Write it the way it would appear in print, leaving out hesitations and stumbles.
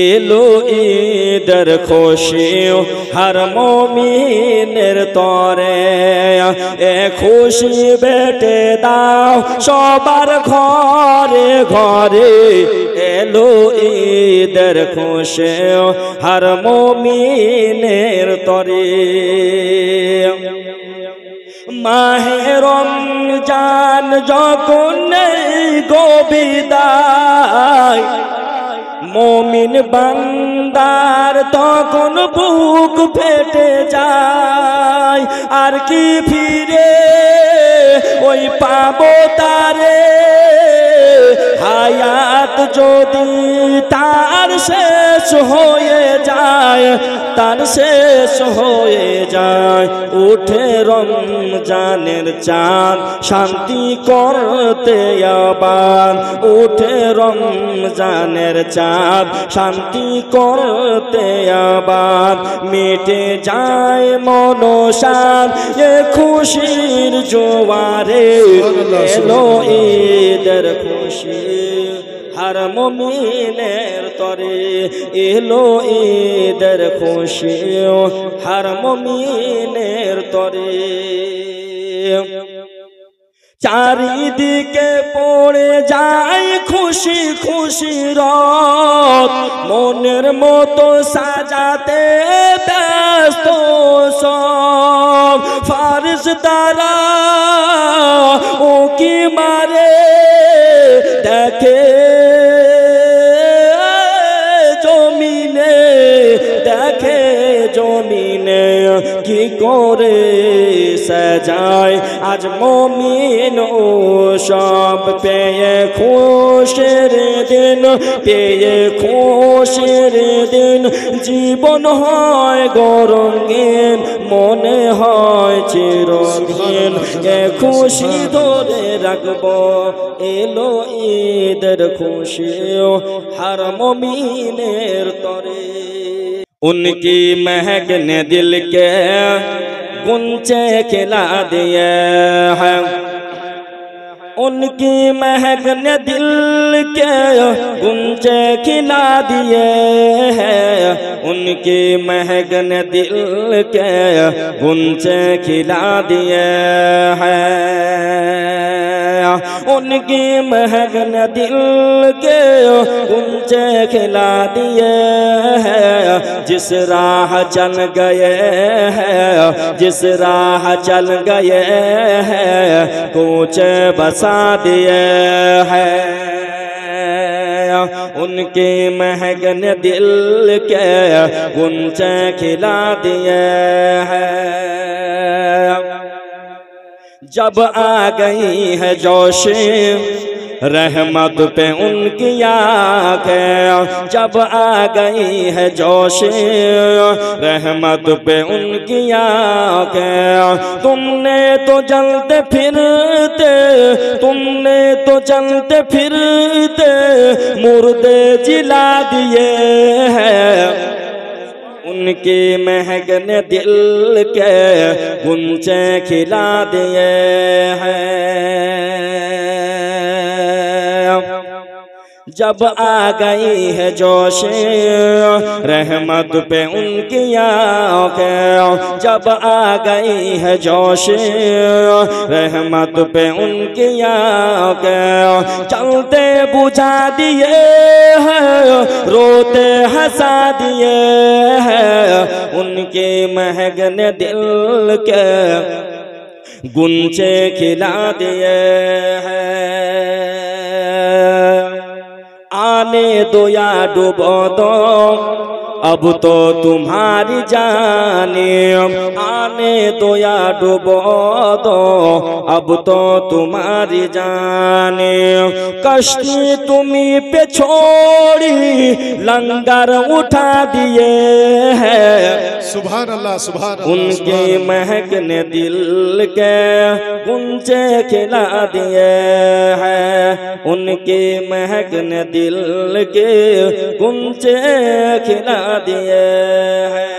এলো ঈদের খুশি হর মুমিনের তরে, এ খুশি বেটে দাও সবার ঘরে ঘরে। এলো ঈদের খুশি হর মুমিনের তরে। মাহে রমজান যখন নেই গো বিদায়, মুমিন বান্দার তখন বুক ফেটে যায়। আর কি ফিরে ওই পাবো তারে, হায়াত যদি তার শেষ হয়ে যায়, তার শেষ হয়ে যায়। উঠে রমজানের চাঁদ শান্তি করতে আবার, উঠে রমজানের চাঁদ শান্তি করতে আবার। মিটে যায় মনসার এ খুশির জোয়ারে, এলো ঈদের খুশি হর মুমিনের তরে। এলো ঈদের খুশি হর মুমিনের তরে। চারিদিকে পড়ে যায় খুশি খুশি রব, মনের মতো সাজাতে ব্যস্ত সব। ফারিস্তারা ও কি মারে দেখে জমিনে, দেখে জমিনে কি করে সাজায় আজ মুমিন ও সব। পেয়ে খুশির দিন, পেয়ে খুশির দিন, জীবন হয় গরঙ্গিন, মনে হয় চিরদিন। এ খুশি ধরে রাখবো, এলো ঈদের খুশি हर मुमीनेर तोरे। उनकी महक ने दिल के गुंचे खिला दिए हैं, उनकी महक ने दिल के गुंचे खिला दिए हैं, उनकी महक ने दिल के गुंचे खिला दिए हैं, उनकी महक ने दिल के गुंचे खिला दिए हैं। जिस राह चल गए हैं, जिस राह चल गए हैं, कुछ बसा दिए हैं, उनकी महक ने दिल के गुंचे खिला दिए हैं। जब आ गई है जोश रहमत पे उनकी आँखें, जब आ गई है जोश रहमत पे उनकी आँखें। तुमने तो चलते फिरते, तुमने तो चलते फिरते मुर्दे जिला दिए हैं, उनकी महक ने दिल के गुंचे खिला दिए हैं। जब आ गई है जोश रहमत पे उनकी आँखें, जब आ गई है जोश रहमत पे उनकी आँखें। चलते बुझा दिए हैं, रोते हंसा दिए हैं, उनकी महक ने दिल के गुंचे खिला दिए हैं। आने दो या डूबो दो अब तो तुम्हारी जाने, आने दो या डूबो दो अब तो तुम्हारी जाने। कश्ती तुम्ही पे छोड़ी लंगर उठा दिए हैं, सुभान अल्लाह सुभान अल्लाह। उनकी महक ने दिल के गुंचे खिला दिए हैं, उनकी महक ने दिल के गुंचे खिला दिए हैं।